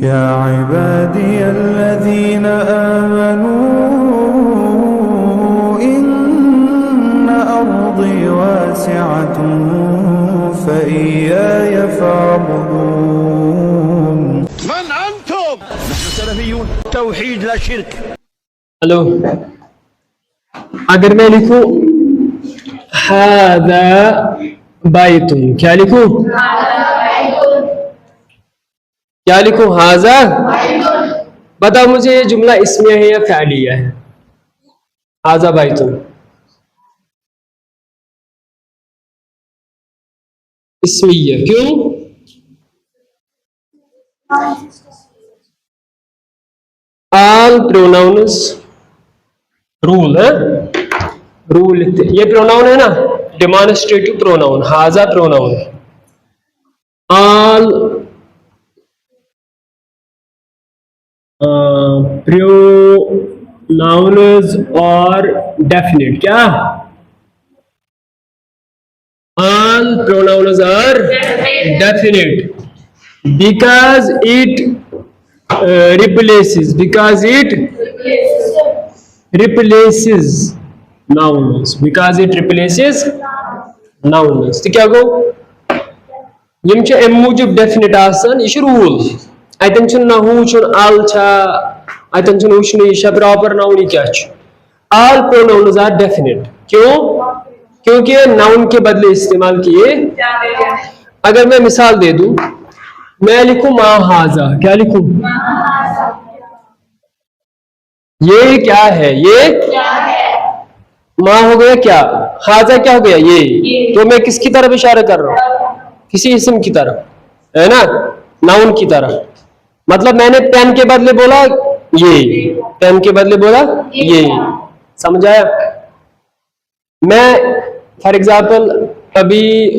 या इबादियल्लज़ीना आमनू इन्न अर्दी वासिअतुन फइय्याय फ़अबुदून। मन अंतुम? नहनु सलफ़ियून, तौहीद ला शिर्क। हेलो, अगर मैं लिखूं हाज़ा बैतुन, क्या लिखूं? क्या लिखूं? हाज़ा। बताओ मुझे ये जुमला इस्मिया है या फ़िअलिया है? हाज़ा बैतुन इस्मिया, क्यों? ऑल प्रोनाउंस रूल है, रूल लिखते। ये प्रोनाउन है ना, डेमोन्स्ट्रेटिव प्रोनाउन, हाजा प्रोनाउन। ऑल प्रोनाउन्स और डेफिनेट, क्या? All pronouns are definite because it replaces nouns, because it replaces nouns। तो क्या गो यम छ एम मूजब डेफिनेट आसन, यह रूल। अतन छ नहू छ अल छ, अतन छ वुचन यह प्रॉपर नाउन, क्या छ? All pronouns are definite. क्यों? क्योंकि नाउन के बदले इस्तेमाल किए। अगर मैं मिसाल दे दूं, मैं लिखूं मा हाजा, क्या लिखूं? ये क्या है? ये मा हो गया, क्या हाजा क्या हो गया? ये। तो मैं किसकी तरफ इशारा कर रहा हूं? किसी इस्म की तरफ, है ना, नाउन की तरफ। मतलब मैंने पेन के बदले बोला ये, पेन के बदले बोला ये, समझ आया? मैं फॉर एग्जाम्पल अभी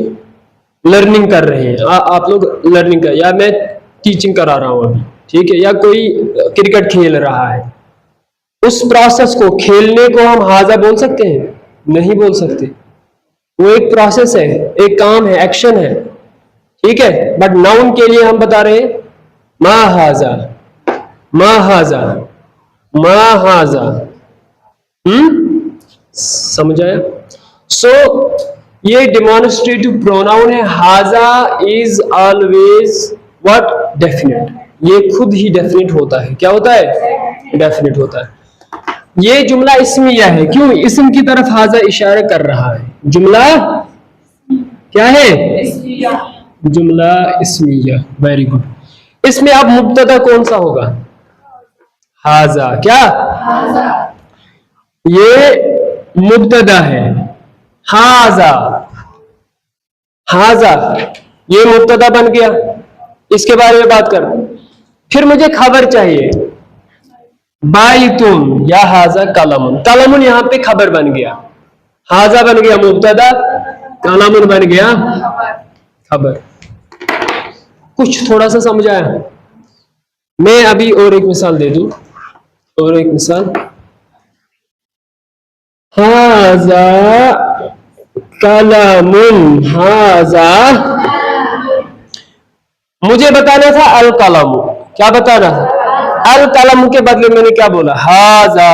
लर्निंग कर रहे हैं, आप लोग लर्निंग कर, या मैं टीचिंग करा रहा हूं अभी, ठीक है, या कोई क्रिकेट खेल रहा है, उस प्रोसेस को, खेलने को हम हाजा बोल सकते हैं? नहीं बोल सकते। वो एक प्रोसेस है, एक काम है, एक्शन है, ठीक है। बट नाउन के लिए हम बता रहे हैं मा हाजा, मा हाजा, मा हाजा। समझ आया? सो ये डेमोन्स्ट्रेटिव प्रोनाउन है। हाजा इज ऑलवेज व्हाट? डेफिनेट। ये खुद ही डेफिनेट होता है। क्या होता है? डेफिनेट होता है। ये जुमला इस्मिया है। क्यों? इस्म की तरफ हाजा इशारा कर रहा है। जुमला क्या है? जुमला इस्मिया। Very good. इसमें अब मुब्तदा कौन सा होगा? हाजा। क्या? हाजा। ये मुब्तदा है। हाजा, हाजा ये मुब्तदा बन गया। इसके बारे में बात कर। फिर मुझे खबर चाहिए। बाइतुन या हाजा कलमुन। कलमुन यहां पे खबर बन गया। हाजा बन गया मुब्तदा, कलमुन बन गया खबर। कुछ थोड़ा सा समझ आया? मैं अभी और एक मिसाल दे दूं, और एक मिसाल। हाजा कलमुन, हाजा। मुझे बताना था अल कलम। क्या बताना था? अल कलम के बदले मैंने क्या बोला? हाजा।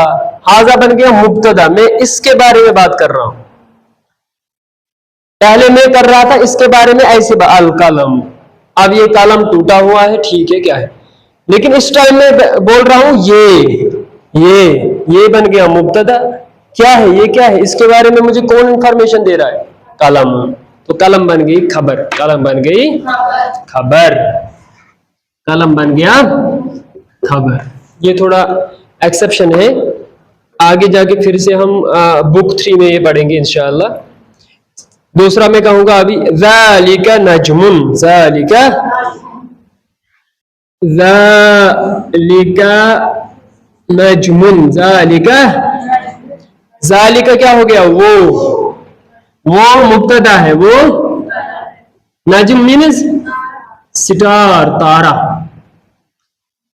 हाजा बन गया मुब्तदा। मैं इसके बारे में बात कर रहा हूं। पहले मैं कर रहा था इसके बारे में ऐसे अल कलम। अब ये कलम टूटा हुआ है, ठीक है, क्या है, लेकिन इस टाइम में बोल रहा हूं ये बन गया मुब्तदा। क्या है? ये क्या है? इसके बारे में मुझे कौन इंफॉर्मेशन दे रहा है? कलम। तो कलम बन गई खबर, कलम बन गई खबर, कलम बन गया खबर। ये थोड़ा एक्सेप्शन है, आगे जाके फिर से हम बुक 3 में ये पढ़ेंगे इंशाअल्लाह। दूसरा मैं कहूंगा अभी ज़ालिका नजमुन, ज़ालिका, ज़ालिका नजमुन, ज़ालिका। ज़ालिका क्या हो गया? वो मुब्तदा है। वो नजम मीन्स सितार, तारा।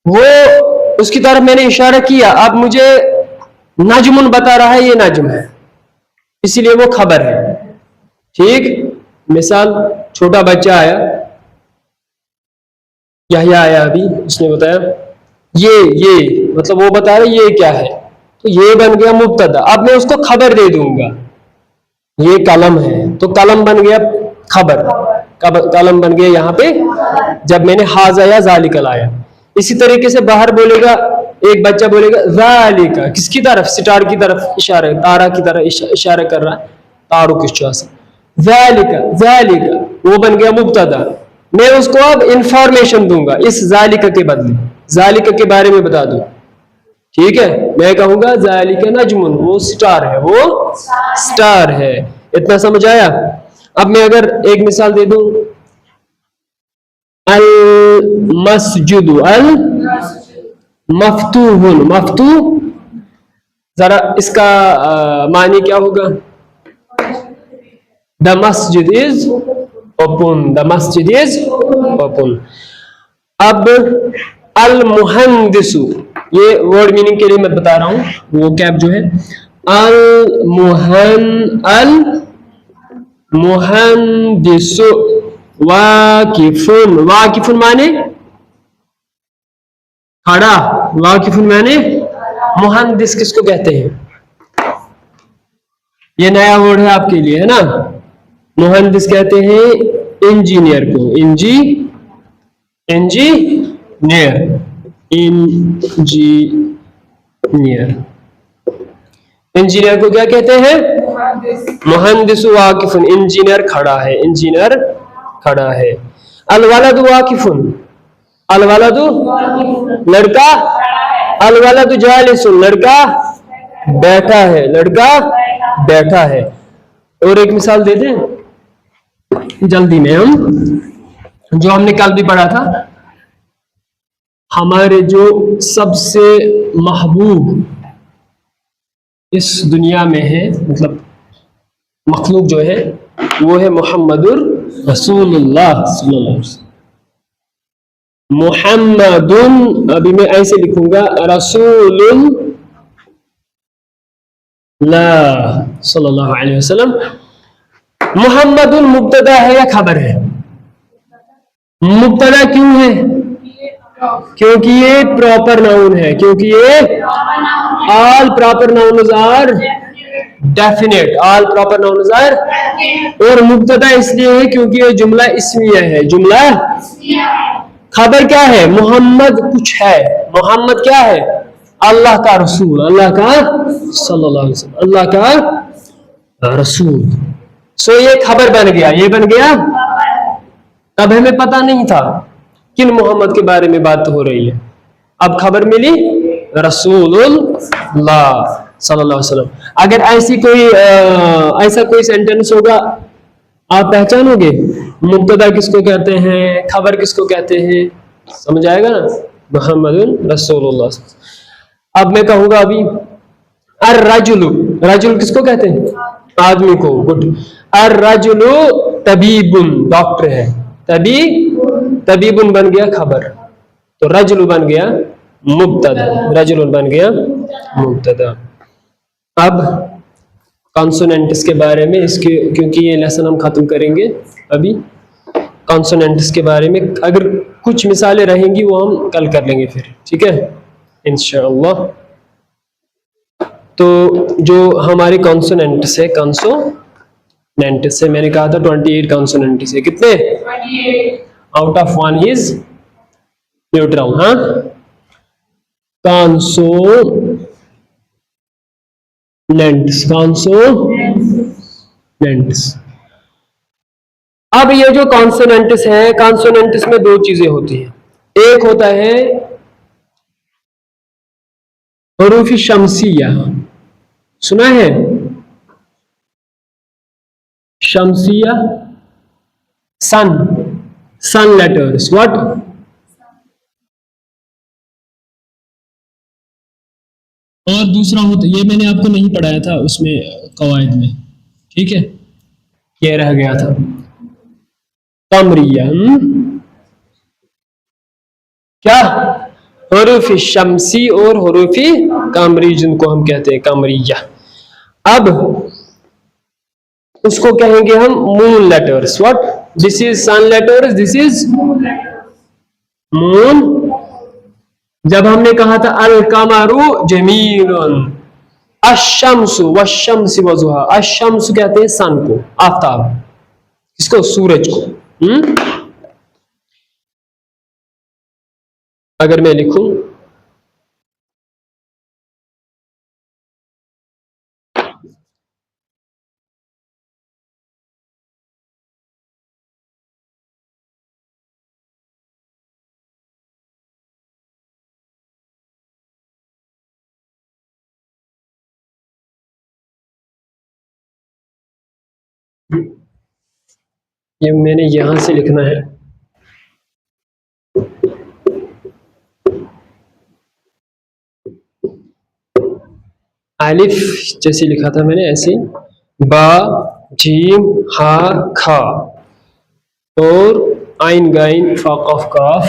वो उसकी तरफ मैंने इशारा किया। अब मुझे नजमुन बता रहा है, ये नजम है, इसीलिए वो खबर है। ठीक। मिसाल, छोटा बच्चा आया, यहया आया अभी, उसने बताया ये मतलब वो बता रहे ये क्या है, तो ये बन गया मुब्तदा। अब मैं उसको खबर दे दूंगा, ये कलम है तो कलम बन गया खबर, कलम बन गया यहाँ पे जब मैंने हाजा या जालिका लाया। इसी तरीके से बाहर बोलेगा, एक बच्चा बोलेगा जालिका, किसकी तरफ, सितार की तरफ इशारा, तारा की तरफ इशारा कर रहा है, तारू किस से, जालिका जालिका, वो बन गया मुब्तदा। मैं उसको अब इंफॉर्मेशन दूंगा इस जालिका के बदले, जालिका के बारे में बता दूं, ठीक है। मैं कहूंगा जालिका नजमुन, वो स्टार है, वो स्टार है। इतना समझ आया। अब मैं अगर एक मिसाल दे दूं, अल मस्जिदु अल मफ्तूहुन, मफ्तू, जरा इसका मानी क्या होगा, द मस्जिद इज ओपन, द मस्जिद इज ओपन। अब अल मुहंदिसु, ये वर्ड मीनिंग के लिए मैं बता रहा हूं, वो कैप जो है, अल मुहंदिसु वाकिफुन, वाकिफुन माने खड़ा, वाकिफुन माने, मुहंदिस किसको कहते हैं, ये नया वर्ड है आपके लिए, है ना। मुहंदिस कहते हैं इंजीनियर को, इंजीनियर इंजीनियर को क्या कहते हैं, मुहंदिस वाकिफुन, इंजीनियर खड़ा है, इंजीनियर खड़ा है। अलवलदु वाकिफुन, अलवलदु लड़का, अलवलदु जालिसुन, लड़का बैठा है, लड़का बैठा है। और एक मिसाल दे दें जल्दी में, हम जो हमने कल भी पढ़ा था, हमारे जो सबसे महबूब इस दुनिया में है, मतलब मखलूक जो है, वो है मुहम्मदुर रसूलुल्लाह सल्लल्लाहु अलैहि वसल्लम। मुहम्मदुन, अभी मैं ऐसे लिखूंगा, रसूलुल्लाह सल्लल्लाहु अलैहि वसल्लम। मुहम्मदुन मुब्तदा है या खबर है? मुब्तदा क्यों है? क्योंकि ये प्रॉपर नाउन है, क्योंकि ये all proper nouns are definite, all proper nouns are, और मुब्तदा इसलिए है क्योंकि ये जुमला इस्मिया है, जुमला। खबर क्या है? मोहम्मद कुछ है, मोहम्मद क्या है? अल्लाह का रसूल, अल्लाह का सल्लल्लाहु अलैहि वसल्लम, अल्लाह का रसूल। सो ये खबर बन गया, ये बन गया। तब हमें पता नहीं था किन मोहम्मद के बारे में बात हो रही है, अब खबर मिली, रसूलुल्लाह सल्लल्लाहु अलैहि वसल्लम। अगर ऐसा कोई सेंटेंस होगा, आप पहचानोगे मुब्तदा किसको कहते हैं, खबर किसको कहते हैं, समझ आएगा ना, मुहम्मदुन रसूलुल्लाह। अब मैं कहूंगा अभी अर्रजुलु, रजुल किसको कहते हैं? आदमी को, गुड। अर्रजुलु तबीबुन, डॉक्टर है, तबीबुन बन गया खबर, तो रजुलु बन गया मुब्तदा, रजुलुन बन गया मुब्तदा। अब कॉन्सोनेंट्स के बारे में, इसके क्योंकि ये लेसन हम खत्म करेंगे अभी, कॉन्सोनेंट्स के बारे में अगर कुछ मिसालें रहेंगी वो हम कल कर लेंगे फिर, ठीक है इंशाअल्लाह। तो जो हमारे कॉन्सोनेंट्स है, कॉन्सोनेंट्स से मैंने कहा था 28 कॉन्सोनेंट्स है, कितने? 28 आउट ऑफ 1 इज न्यूट्रल। हाँ, कॉन्सोनेंट्स। अब ये जो कॉन्सोनेंट्स है, कॉन्सोनेंट्स में दो चीजें होती हैं, एक होता है हुरूफ शमसिया, सुना है शमसिया, सन लेटर्स, व्हाट? और दूसरा होता, ये मैंने आपको नहीं पढ़ाया था उसमें कवायद में, ठीक है, ये रह गया था, कमरिया। क्या? हुरूफ शमसी और हुरूफ कमरी, जिनको हम कहते हैं कमरिया। अब उसको कहेंगे हम moon letters, what? This is sun letters, this is moon. जब हमने कहा था अल कमरु जमीलुन, अशम्सु वशम्सि वजुहा, अशम्सु कहते हैं सन को, आफताब, किसको? सूरज को। अगर मैं लिखूं ये मैंने यहां से लिखना है, अलिफ जैसे लिखा था मैंने ऐसे, बा जीम हा खा, और आइन गाइन फा कफ काफ,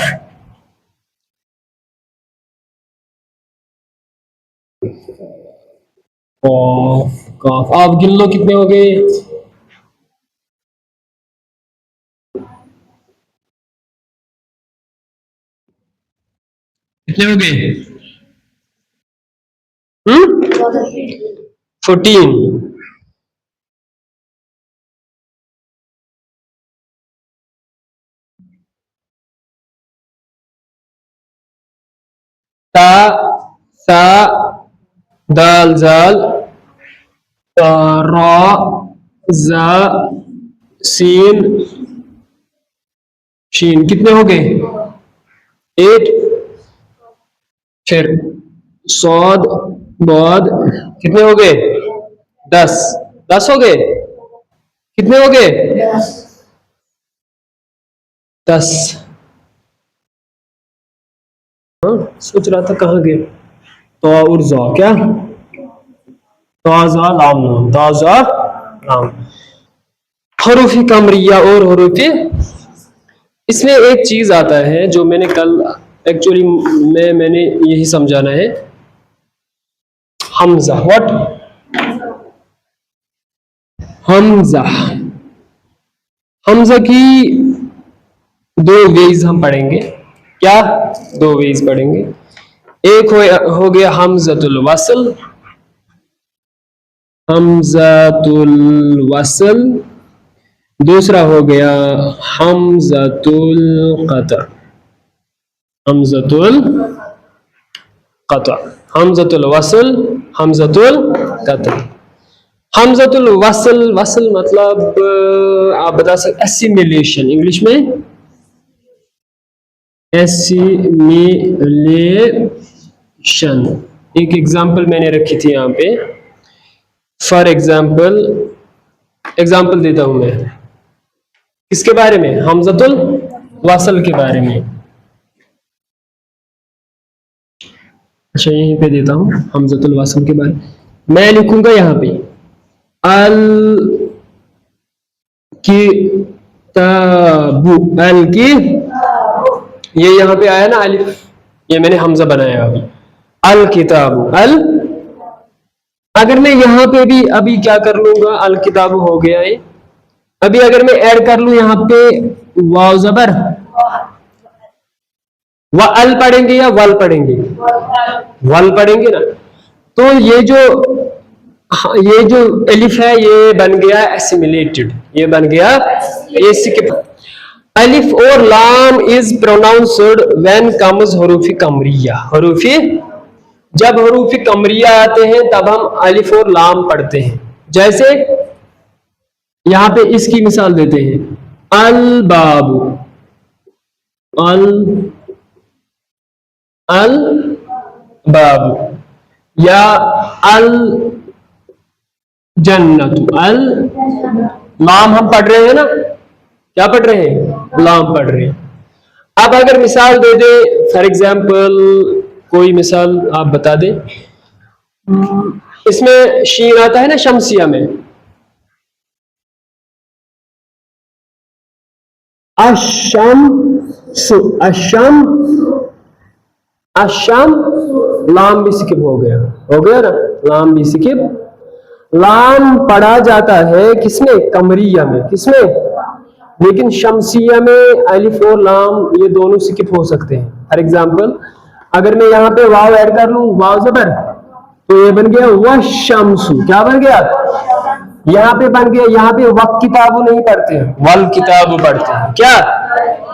काफ। आप गिन लो कितने हो गए? कितने हो गए? 14। ता सा दाल जाल रा जा सीन शीन। कितने हो गए? 8। फिर सौद बौद, कितने हो गए? 10। 10 हो गए? कितने हो गए? 10। हाँ, सोच रहा था कहाँ गए। तो और जा क्या? ताजा लाम नाम, ताजा लाम। हरूफी कमरिया और हरूफी, इसमें एक चीज आता है जो मैंने कल एक्चुअली मैंने यही समझाना है। हमजा, व्हाट? हमजा, हमजा की दो वेज हम पढ़ेंगे। क्या? दो वेज पढ़ेंगे। एक हो गया हमजतुल वसल, हमजतुल वसल। दूसरा हो गया हमजतुल क़त्अ, हमजतुल क़त्अ, हमजतुल वसल, हमजतुल क़त्अ। हमजतुल वसल, वसल मतलब आप बता सकते एसिमिलेशन, इंग्लिश में एसिमिलेशन। एक एग्जांपल मैंने रखी थी यहाँ पे, फॉर एग्जांपल, एग्जांपल देता हूं मैं किसके बारे में? हमजतुल वसल के बारे में। अच्छा यहीं पे देता हूं हमजतुल वसल के बारे में। मैं लिखूंगा यहाँ पे अल किताबु, अल की, ये यहाँ पे आया ना अलिफ, ये मैंने हमजा बनाया अभी। अल किताबु, अल। अगर मैं यहाँ पे भी अभी क्या कर लूंगा, अल किताबु हो गया है। अभी अगर मैं ऐड कर लूं यहाँ पे वाव जबर, व अल पढ़ेंगे या वल पढ़ेंगे? वल पढ़ेंगे ना। तो ये जो अलिफ है ये बन गया एसिमिलेटेड, ये बन गया एसिक। अलिफ और लाम इज प्रोनाउंस्ड व्हेन कम्स हुरूफी कमरिया, हुरूफी, जब हुरूफी कमरिया आते हैं तब हम अलिफ और लाम पढ़ते हैं। जैसे यहां पे इसकी मिसाल देते हैं, अल बाबू, अल अल बाबू, या अल जन्नतु, अल। लाम हम पढ़ रहे हैं ना, क्या पढ़ रहे हैं? लाम पढ़ रहे हैं। अब अगर मिसाल दे दे, फॉर एग्जाम्पल कोई मिसाल आप बता दें। इसमें शीन आता है ना शमसिया में, अशम अशम, अशम, लाम भी स्किप हो गया ना, लाम भी स्किप। लाम पढ़ा जाता है किसमें? कमरिया में। किसमें? लेकिन शमसिया में अलिफ और लाम ये दोनों स्किप हो सकते हैं। फॉर एग्जाम्पल अगर मैं यहाँ पे वाव ऐड कर लूं, वाव ज़बर, तो ये बन गया वह शमसु। क्या बन गया? यहाँ पे बन गया, यहाँ पे वक किताबु नहीं पढ़ते हैं, वल किताबु पढ़ते हैं। क्या?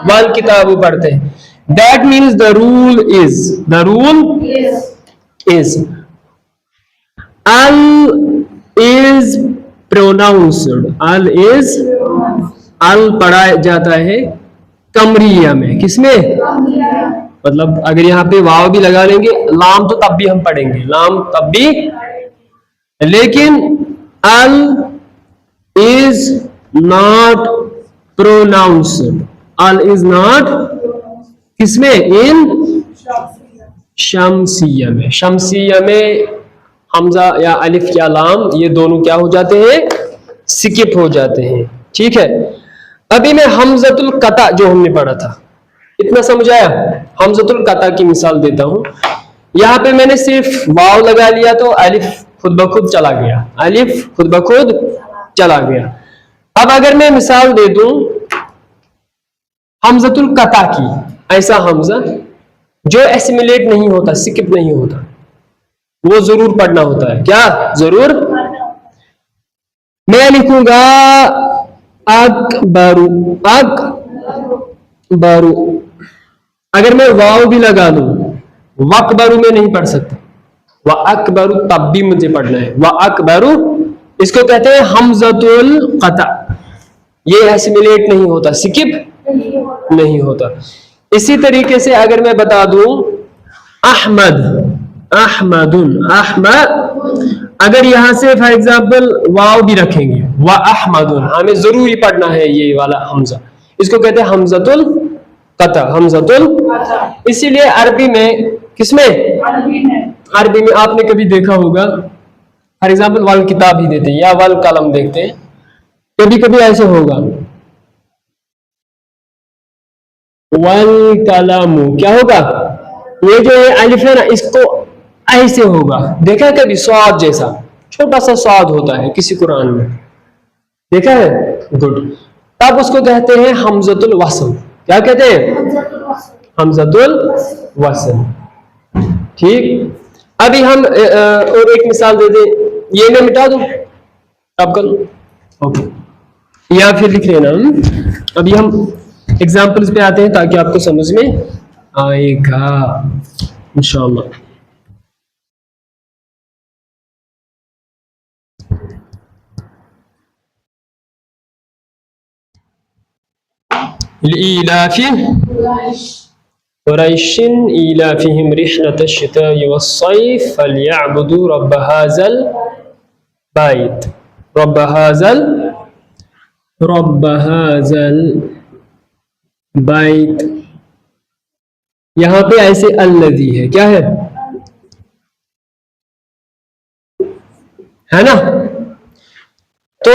वल किताबु पढ़ते हैं। That means the rule is अल इज प्रोनाउंस्ड, अल पढ़ा जाता है कमरिया में। किसमें? मतलब अगर यहाँ पे वाव भी लगा लेंगे, लाम तो तब भी हम पढ़ेंगे, लाम तब भी, लेकिन all is not pronounced, all is not किसमें? इन शमसिया में। शमसिया में हमजा या अलिफ या लाम ये दोनों क्या हो जाते हैं? स्किप हो जाते हैं। ठीक है, अभी मैं हमजतुल कता जो हमने पढ़ा था, इतना समझ आया? हमजतुल कता की मिसाल देता हूं। यहाँ पे मैंने सिर्फ वाव लगा लिया तो अलिफ खुद ब खुद चला गया, अलिफ खुद ब खुद चला गया। अब अगर मैं मिसाल दे दूं हमजतुल कता की, ऐसा हमजा जो एसिमिलेट नहीं होता, स्किप नहीं होता, वो जरूर पढ़ना होता है। क्या? जरूर। मैं लिखूंगा अकबरू, अकबरू। अगर मैं वाव भी लगा दूं, वकबरू में नहीं पढ़ सकता, व अकबरू तब भी मुझे पढ़ना है, व अकबरू। इसको कहते हैं हमजतुल कता, ये एसिमिलेट नहीं होता, स्किप नहीं होता। इसी तरीके से अगर मैं बता दूं अहमद, अहमदुन, अहमद, अगर यहां से फॉर एग्जाम्पल वाव भी रखेंगे, व अहमदुन, हमें जरूरी पढ़ना है ये वाला हमजा, इसको कहते हैं हमजतुल कता, हमजतुल। इसीलिए अरबी में, किसमें? अरबी में आपने कभी देखा होगा, फॉर एग्जाम्पल वल किताब ही देते हैं या वल कलम देखते हैं, कभी कभी ऐसे होगा वल कलमु, क्या होगा? ये जो ये अलिफ है ना, इसको ऐसे होगा, देखा कभी? स्वाद जैसा छोटा सा स्वाद होता है किसी कुरान में, देखा है? गुड। तब उसको कहते हैं हमजतुल वस्ल। क्या कहते हैं? हमजतुल वस्ल। ठीक, अभी हम और एक मिसाल दे दें, ये मैं मिटा दूं आप कर, ओके, या फिर लिख लेना। अभी हम एग्जाम्पल्स पे आते हैं ताकि आपको समझ में आएगा इंशाअल्लाह। इलाफी कुरैशिन इलाफिहिम रिहलतश शिताइ वस्सैफ फलयअबुदू रब्ब हाज़ल बैत, रब्ब हाज़ल बैत। यहां पे ऐसे अल्लज़ी है, क्या है ना? तो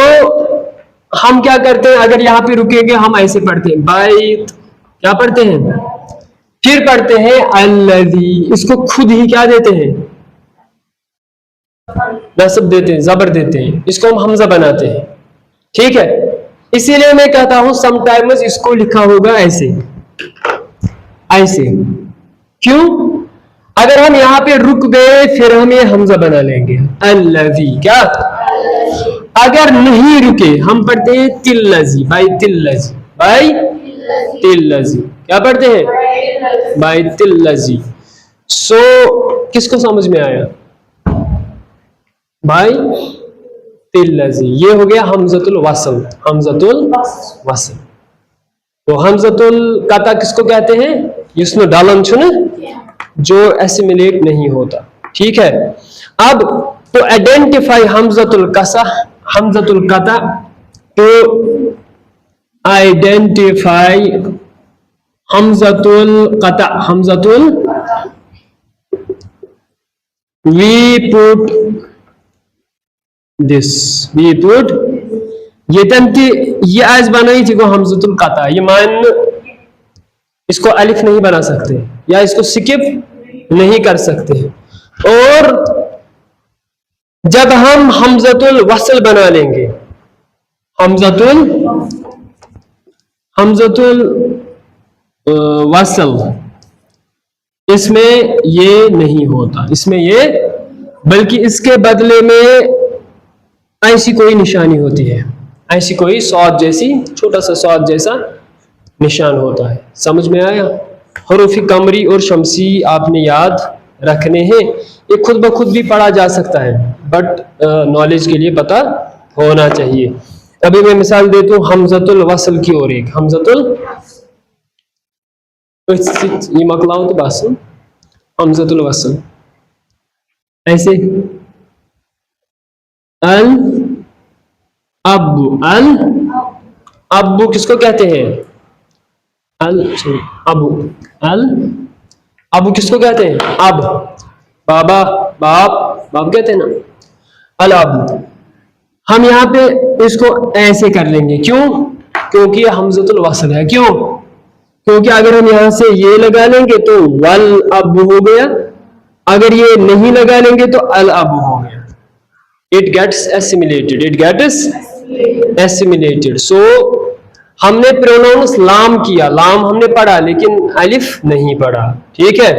हम क्या करते हैं, अगर यहां पे रुकेंगे हम ऐसे पढ़ते हैं बैत, क्या पढ़ते हैं? फिर पढ़ते हैं अल्लज़ी, इसको खुद ही क्या देते हैं? नस्ब देते हैं, जबर देते हैं, इसको हम हमजा बनाते हैं। ठीक है, इसीलिए मैं कहता हूं समटाइम्स इसको लिखा होगा ऐसे, ऐसे। क्यों? अगर हम यहाँ पे रुक गए फिर हम ये हमजा बना लेंगे अल्लज़ी, क्या? अगर नहीं रुके हम पढ़ते हैं तिल्लज़ी, बाई तिल्लज़ी, बाई तिल्लज़ी, क्या पढ़ते हैं? बाई तिल्लज़ी। सो किसको समझ में आया? बाई तिल्लज़ी, ये हो गया हमजतुल वस्ल, हमजतुल वस्ल। तो हमजतुल कता किसको कहते हैं? इसमें डालन छुने जो एसिमिलेट नहीं होता। ठीक है, अब तो आइडेंटिफाई हमजतुल कसा, हमजतुल कता, तो आइडेंटिफाई हमजतुल कता, हमजतुल, we put this, we put, ये तंती ये आज बनाई थी को हमजतुल कता, ये मान इसको अलिफ नहीं बना सकते या इसको स्किप नहीं कर सकते हैं। और जब हम हमजतुल वस्ल बना लेंगे, हमजतुल हमजतुल वसल, इसमें ये नहीं होता, इसमें ये, बल्कि इसके बदले में ऐसी कोई निशानी होती है, ऐसी कोई सौद जैसी, छोटा सा सौद जैसा निशान होता है। समझ में आया? हरूफ कमरी और शमसी आपने याद रखने हैं। ये खुद ब खुद भी पढ़ा जा सकता है, बट नॉलेज के लिए पता होना चाहिए। अभी मैं मिसाल देता हूँ हमजतुल वसल की और एक हमजतुल, ये मकलाओ तो बस हमजतुल वसल ऐसे, अल अब्बू, अल अब्बू किसको कहते हैं? अल अबू, अल अबू किसको कहते हैं? अब, बाबा, बाप, बाप कहते हैं ना, अल अबू। हम यहाँ पे इसको ऐसे कर लेंगे, क्यों? क्योंकि ये हमजतुल वसल है। क्यों? क्योंकि अगर हम यहाँ से ये लगा लेंगे तो वल अब हो गया, अगर ये नहीं लगा लेंगे तो अल अब हो गया। It gets assimilated, it gets assimilated. So हमने प्रोनाउंस लाम किया, लाम हमने पढ़ा लेकिन अलिफ नहीं पढ़ा, ठीक है।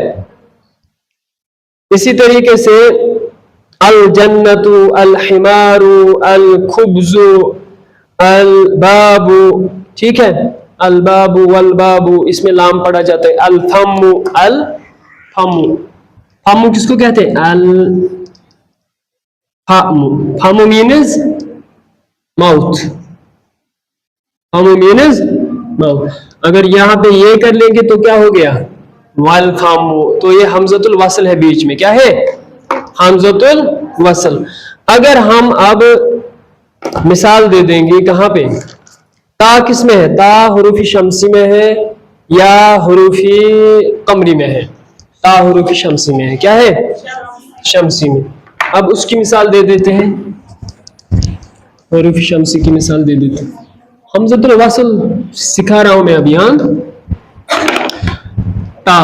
इसी तरीके से अल जन्नतु, अल हिमारू, अल खुब्जु, अल बाबू, ठीक है। अल बाबू वल बाबू, इसमें लाम पढ़ा जाता है। अल फम्मु, अल फम्मु, फम्मु किसको कहते हैं? अल फम्मु, फम्मु मीन्स माउथ, फम्मु मीन्स माउथ। अगर यहाँ पे ये कर लेंगे तो क्या हो गया? वल फम्मु। तो ये हमजतुल वसल है बीच में, क्या है? हमजतुल वसल। अगर हम अब मिसाल दे देंगे, कहाँ पे? ता किस में है? ता हुरूफ शमसी में है या हुरूफ कमरी में है? ता हुरूफ शमसी में है, क्या है? शमसी में। अब उसकी मिसाल दे देते हैं, हुरूफ शमसी की मिसाल दे देते हैं। हमजतुल वसल सिखा रहा हूं मैं अभी। हाँ, ता,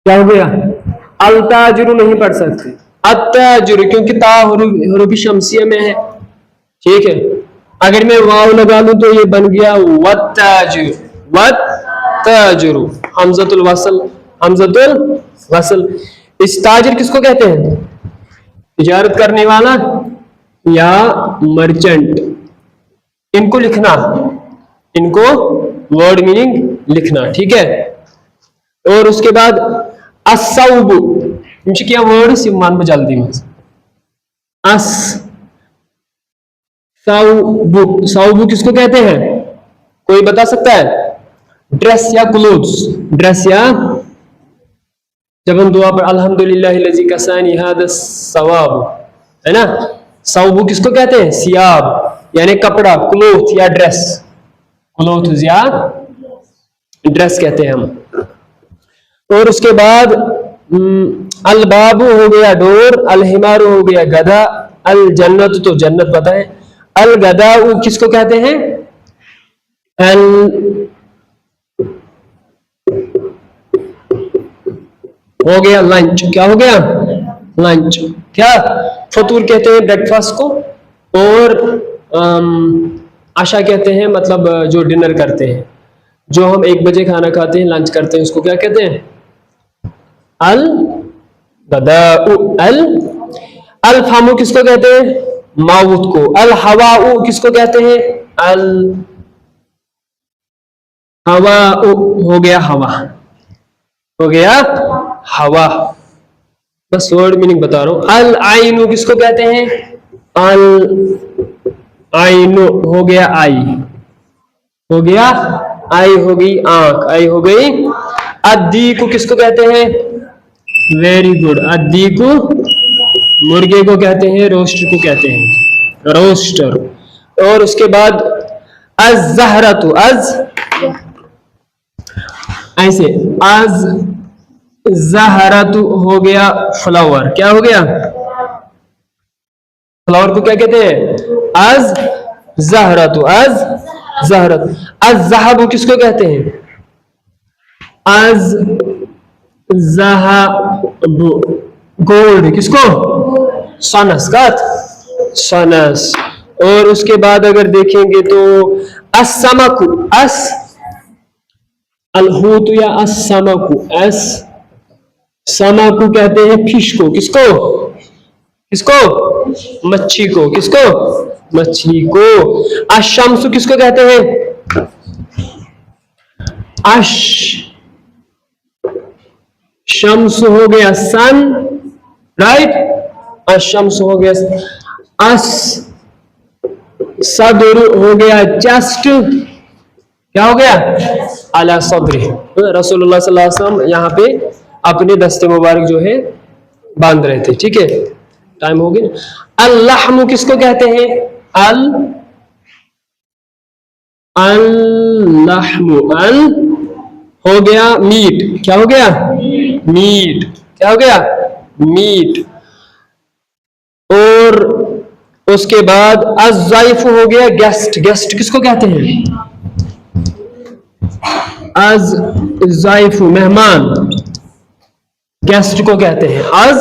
क्या हो गया? अल ताजुरु नहीं पढ़ सकते, अत्ताजुरु, क्योंकि ता हुरूफ शमसिया में है, ठीक है। अगर मैं वाव लगा लूं तो ये बन गया वत्ताजुरु, वत्ताजुरु, हमजतुल वसल, हमजतुल वसल। इस ताजिर किसको कहते हैं? तिजारत करने वाला या मर्चेंट। इनको लिखना, इनको वर्ड मीनिंग लिखना, ठीक है। और उसके बाद असौबु, तुमचे क्या वर्ड सिमान में जल्दी में अस सौबु, सौबु किसको कहते हैं? कोई बता सकता है? ड्रेस या क्लोथ्स, ड्रेस या, जब हम दुआ पर अल्हम्दुलिल्लाह लजी कसानी हादा सवाब, है ना। सौबु किसको कहते हैं? सियाब, यानी कपड़ा, क्लोथ या ड्रेस, क्लोथ या ड्रेस कहते हैं हम। और उसके बाद अल बाबू हो गया डोर, अल हिमारू हो गया गधा, अल जन्नत तो जन्नत बताएं, अल गदाऊ किसको कहते हैं? अल हो गया लंच, क्या हो गया? लंच। क्या फतूर कहते हैं ब्रेकफास्ट को, और आशा कहते हैं मतलब जो डिनर करते हैं, जो हम 1 बजे खाना खाते हैं, लंच करते हैं, उसको क्या कहते हैं? अल गदाउ। अल फामू किसको कहते हैं? माउथ को। अल हवाउ किसको कहते हैं? अल हवाउ हो गया हवा, हो गया हवा। बस वर्ड मीनिंग बता रहा हूं। अल आइनु किसको कहते हैं? अल आइनु हो गया आई, हो गया आई, हो गई आंख, आई हो गई। अद्दी को किसको कहते हैं? वेरी गुड, अद्दी को मुर्गे को कहते हैं, रोस्टर को कहते हैं, रोस्टर। और उसके बाद अज जहरतु, अज ऐसे, अज जहरतु हो गया फ्लावर, क्या हो गया? फ्लावर को क्या कहते हैं? अज जहरतु, अज जहरत। अज जहाबु किसको कहते हैं? अज जहाबु गोल्ड, किसको? सनस का सनस। और उसके बाद अगर देखेंगे तो अस्समकु, अस अलहूत या अस्समकु, अस समकु कहते हैं फिश को, किसको किसको, मच्छी को, किसको, मछली को। अशम्सु किसको कहते हैं, अश शम्स हो गया सन, राइट, अशम्स हो गया, अस सदर हो गया चेस्ट, क्या हो गया, अला सदरी। रसूलुल्लाह सल्लल्लाहु अलैहि वसल्लम यहाँ पे अपने दस्ते मुबारक जो है बांध रहे थे, ठीक है, टाइम हो गया। अल्लाहमु किसको कहते हैं, अल्लाहमु, अल हो गया मीट, क्या हो गया, मीट, क्या हो गया, मीट। और उसके बाद अज़्ज़ाइफ हो गया गेस्ट, गेस्ट किसको कहते हैं, अज़्ज़ाइफ मेहमान, गेस्ट को कहते हैं अज़